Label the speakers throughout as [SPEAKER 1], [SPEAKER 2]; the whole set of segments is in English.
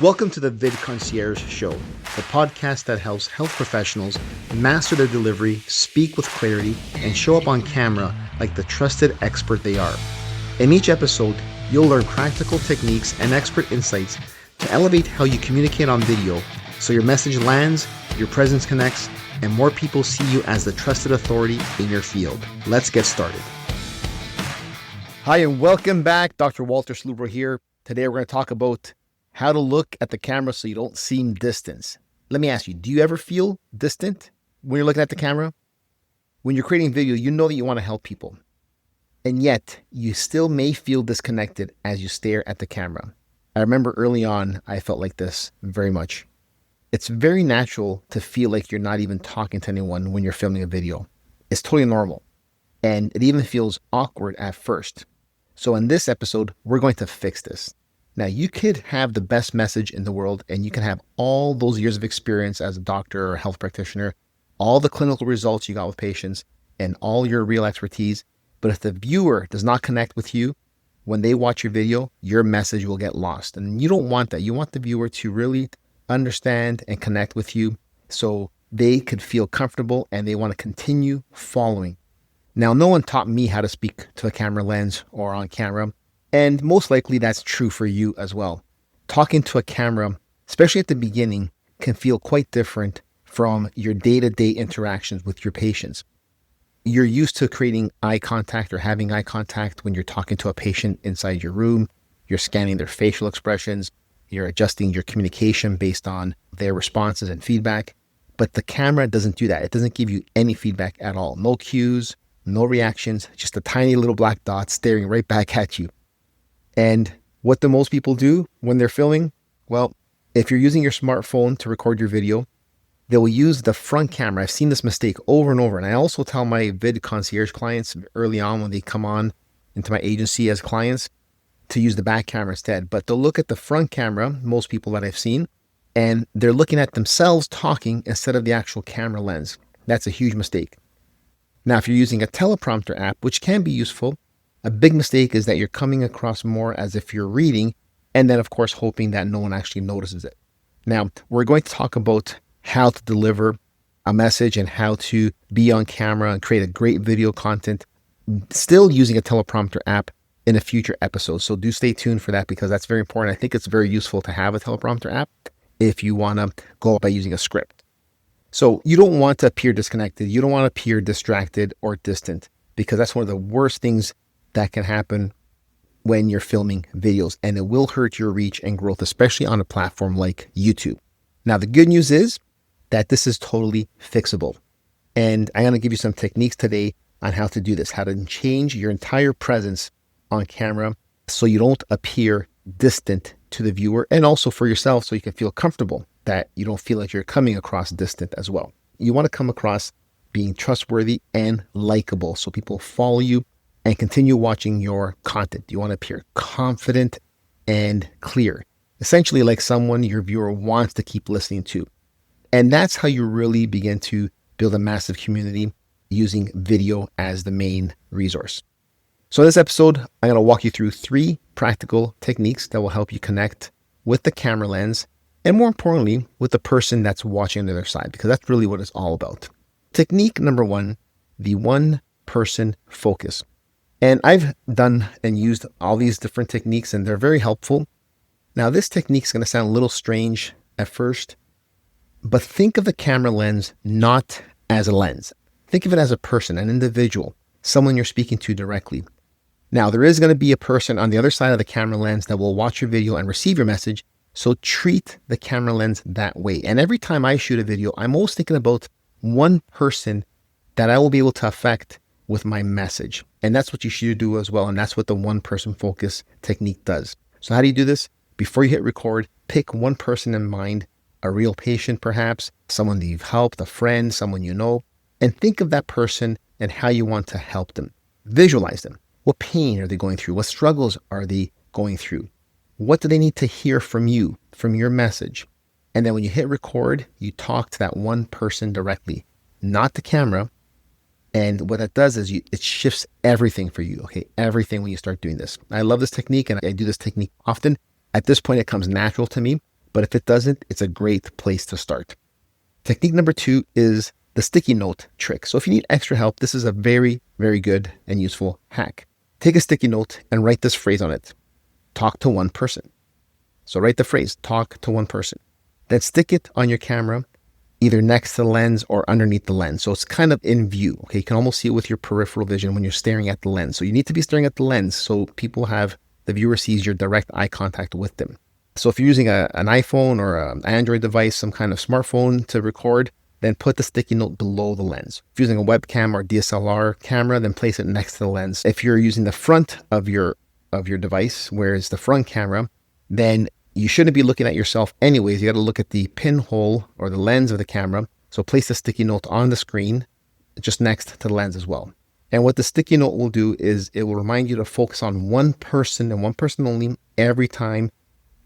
[SPEAKER 1] Welcome to the VidConcierge Show, the podcast that helps health professionals master their delivery, speak with clarity, and show up on camera like the trusted expert they are. In each episode, you'll learn practical techniques and expert insights to elevate how you communicate on video so your message lands, your presence connects, and more people see you as the trusted authority in your field. Let's get started. Hi, and welcome back. Dr. Walter Salubro here. Today, we're going to talk about how to look at the camera so you don't seem distant. Let me ask you, do you ever feel distant when you're looking at the camera? When you're creating video, you know that you want to help people. And yet, you still may feel disconnected as you stare at the camera. I remember early on, I felt like this very much. It's very natural to feel like you're not even talking to anyone when you're filming a video. It's totally normal. And it even feels awkward at first. So in this episode, we're going to fix this. Now, you could have the best message in the world and you can have all those years of experience as a doctor or a health practitioner, all the clinical results you got with patients, and all your real expertise. But if the viewer does not connect with you, when they watch your video, your message will get lost. And you don't want that. You want the viewer to really understand and connect with you so they could feel comfortable and they want to continue following. Now, no one taught me how to speak to a camera lens or on camera. And most likely that's true for you as well. Talking to a camera, especially at the beginning, can feel quite different from your day-to-day interactions with your patients. You're used to creating eye contact or having eye contact when you're talking to a patient inside your room. You're scanning their facial expressions. You're adjusting your communication based on their responses and feedback. But the camera doesn't do that. It doesn't give you any feedback at all. No cues, no reactions, just a tiny little black dot staring right back at you. And what do most people do when they're filming? Well, if you're using your smartphone to record your video, they will use the front camera. I've seen this mistake over and over. And I also tell my VidConcierge clients early on when they come on into my agency as clients to use the back camera instead. But they'll look at the front camera, most people that I've seen, and they're looking at themselves talking instead of the actual camera lens. That's a huge mistake. Now, if you're using a teleprompter app, which can be useful, a big mistake is that you're coming across more as if you're reading, and then, of course, hoping that no one actually notices it. Now, we're going to talk about how to deliver a message and how to be on camera and create a great video content, still using a teleprompter app in a future episode. So do stay tuned for that because that's very important. I think it's very useful to have a teleprompter app if you want to go by using a script. So you don't want to appear disconnected. You don't want to appear distracted or distant because that's one of the worst things that can happen when you're filming videos, and it will hurt your reach and growth, especially on a platform like YouTube. Now, the good news is that this is totally fixable. And I'm going to give you some techniques today on how to do this, how to change your entire presence on camera so you don't appear distant to the viewer, and also for yourself so you can feel comfortable that you don't feel like you're coming across distant as well. You want to come across being trustworthy and likable so people follow you and continue watching your content. You want to appear confident and clear, essentially like someone your viewer wants to keep listening to. And that's how you really begin to build a massive community using video as the main resource. So in this episode, I'm going to walk you through 3 practical techniques that will help you connect with the camera lens and, more importantly, with the person that's watching on the other side, because that's really what it's all about. Technique number 1, the one-person focus. And I've done and used all these different techniques and they're very helpful. Now, this technique is going to sound a little strange at first, but think of the camera lens not as a lens. Think of it as a person, an individual, someone you're speaking to directly. Now, there is going to be a person on the other side of the camera lens that will watch your video and receive your message. So treat the camera lens that way. And every time I shoot a video, I'm always thinking about one person that I will be able to affect with my message. And that's what you should do as well. And that's what the one-person focus technique does. So how do you do this? Before you hit record, pick one person in mind, a real patient perhaps, someone that you've helped, a friend, someone you know, and think of that person and how you want to help them. Visualize them. What pain are they going through? What struggles are they going through? What do they need to hear from you, from your message? And then when you hit record, you talk to that one person directly, not the camera. And what that does is it shifts everything for you, okay? Everything when you start doing this. I love this technique and I do this technique often. At this point, it comes natural to me, but if it doesn't, it's a great place to start. Technique number 2 is the sticky note trick. So if you need extra help, this is a very, very good and useful hack. Take a sticky note and write this phrase on it. Talk to one person. So write the phrase, talk to one person. Then stick it on your camera, either next to the lens or underneath the lens. So it's kind of in view. Okay, you can almost see it with your peripheral vision when you're staring at the lens. So you need to be staring at the lens so the viewer sees your direct eye contact with them. So if you're using an iPhone or an Android device, some kind of smartphone to record, then put the sticky note below the lens. If you're using a webcam or DSLR camera, then place it next to the lens. If you're using the front of your device, where it's the front camera, then you shouldn't be looking at yourself anyways. You got to look at the pinhole or the lens of the camera. So place the sticky note on the screen, just next to the lens as well. And what the sticky note will do is it will remind you to focus on one person and one person only every time.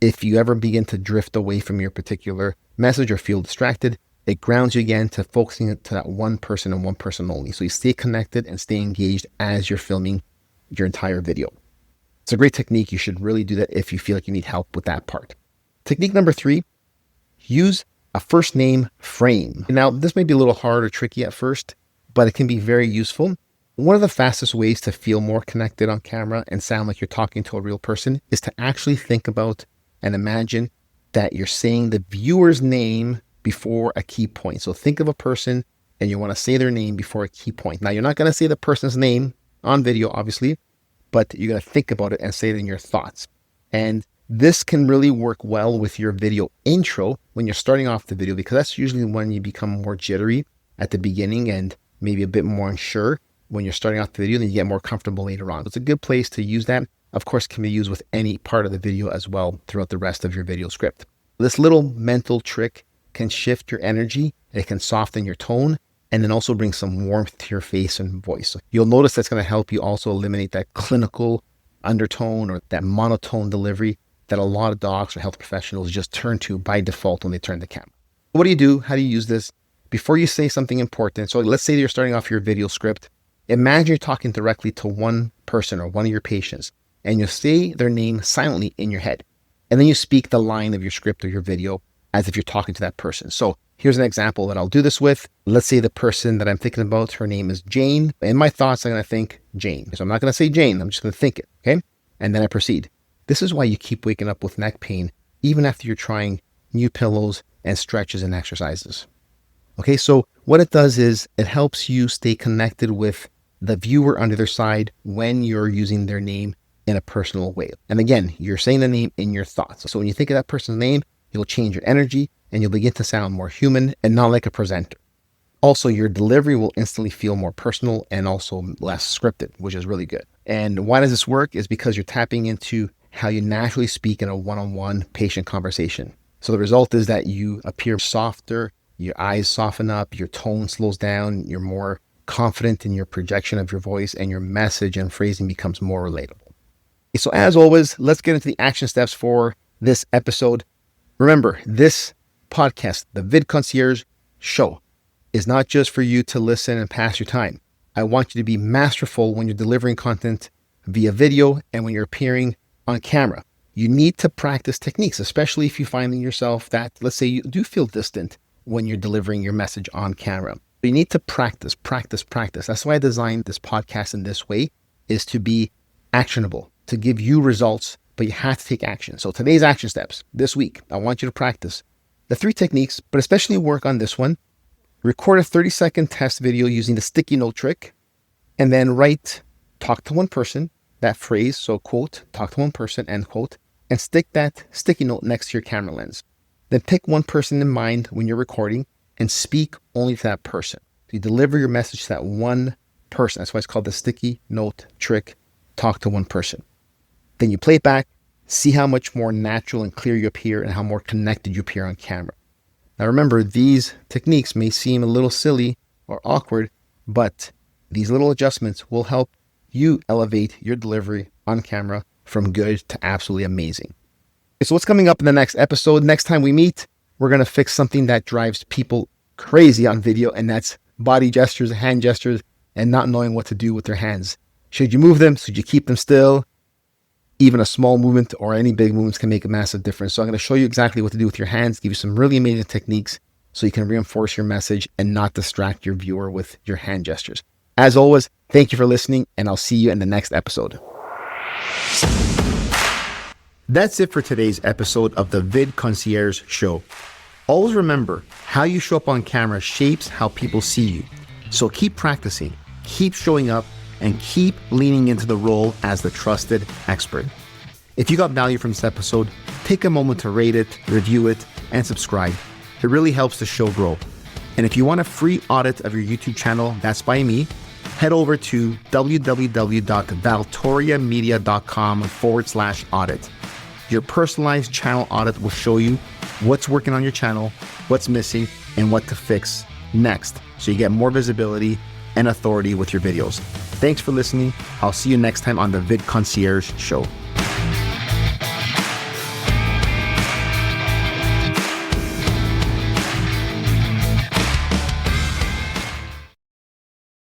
[SPEAKER 1] If you ever begin to drift away from your particular message or feel distracted, it grounds you again to focusing to that one person and one person only. So you stay connected and stay engaged as you're filming your entire video. It's a great technique. You should really do that if you feel like you need help with that part. Technique number 3, use a first name frame. Now, this may be a little hard or tricky at first, but it can be very useful. One of the fastest ways to feel more connected on camera and sound like you're talking to a real person is to actually think about and imagine that you're saying the viewer's name before a key point. So think of a person and you want to say their name before a key point. Now, you're not going to say the person's name on video, obviously, but you're going to think about it and say it in your thoughts. And this can really work well with your video intro when you're starting off the video, because that's usually when you become more jittery at the beginning and maybe a bit more unsure when you're starting off the video, then you get more comfortable later on. It's a good place to use that. Of course, can be used with any part of the video as well throughout the rest of your video script. This little mental trick can shift your energy, it can soften your tone, and then also bring some warmth to your face and voice. So you'll notice that's going to help you also eliminate that clinical undertone or that monotone delivery that a lot of docs or health professionals just turn to by default when they turn the camera. What do you do? How do you use this? Before you say something important, so let's say you're starting off your video script, imagine you're talking directly to one person or one of your patients, and you say their name silently in your head. And then you speak the line of your script or your video as if you're talking to that person. So here's an example that I'll do this with. Let's say the person that I'm thinking about, her name is Jane. In my thoughts, I'm going to think Jane. So I'm not going to say Jane. I'm just going to think it. Okay. And then I proceed. This is why you keep waking up with neck pain, even after you're trying new pillows and stretches and exercises. Okay. So what it does is it helps you stay connected with the viewer on the other side when you're using their name in a personal way. And again, you're saying the name in your thoughts. So when you think of that person's name, you'll change your energy and you'll begin to sound more human and not like a presenter. Also, your delivery will instantly feel more personal and also less scripted, which is really good. And why does this work? Is because you're tapping into how you naturally speak in a one-on-one patient conversation. So the result is that you appear softer, your eyes soften up, your tone slows down, you're more confident in your projection of your voice, and your message and phrasing becomes more relatable. So as always, let's get into the action steps for this episode. Remember, this podcast, the VidConcierge Show, is not just for you to listen and pass your time. I want you to be masterful when you're delivering content via video and when you're appearing on camera. You need to practice techniques, especially if you find in yourself that, let's say, you do feel distant when you're delivering your message on camera. You need to practice. That's why I designed this podcast in this way, is to be actionable, to give you results, but you have to take action. So today's action steps this week, I want you to practice the 3 techniques, but especially work on this one. Record a 30-second test video using the sticky note trick, and then write, talk to one person, that phrase, so quote, talk to one person, end quote, and stick that sticky note next to your camera lens. Then pick one person in mind when you're recording and speak only to that person. You deliver your message to that one person. That's why it's called the sticky note trick, talk to one person. Then you play it back, see how much more natural and clear you appear and how more connected you appear on camera. Now remember, these techniques may seem a little silly or awkward, but these little adjustments will help you elevate your delivery on camera from good to absolutely amazing. So what's coming up in the next episode? Next time we meet, we're going to fix something that drives people crazy on video, and that's body gestures, hand gestures, and not knowing what to do with their hands. Should you move them? Should you keep them still? even a small movement or any big movements can make a massive difference. So I'm going to show you exactly what to do with your hands, give you some really amazing techniques so you can reinforce your message and not distract your viewer with your hand gestures. As always, thank you for listening, and I'll see you in the next episode. That's it for today's episode of the VidConcierge Show. Always remember, how you show up on camera shapes how people see you. So keep practicing, keep showing up, and keep leaning into the role as the trusted expert. If you got value from this episode, take a moment to rate it, review it, and subscribe. It really helps the show grow. And if you want a free audit of your YouTube channel, that's by me, head over to www.valtoriamedia.com/audit. Your personalized channel audit will show you what's working on your channel, what's missing, and what to fix next, so you get more visibility and authority with your videos. Thanks for listening. I'll see you next time on the VidConcierge Show.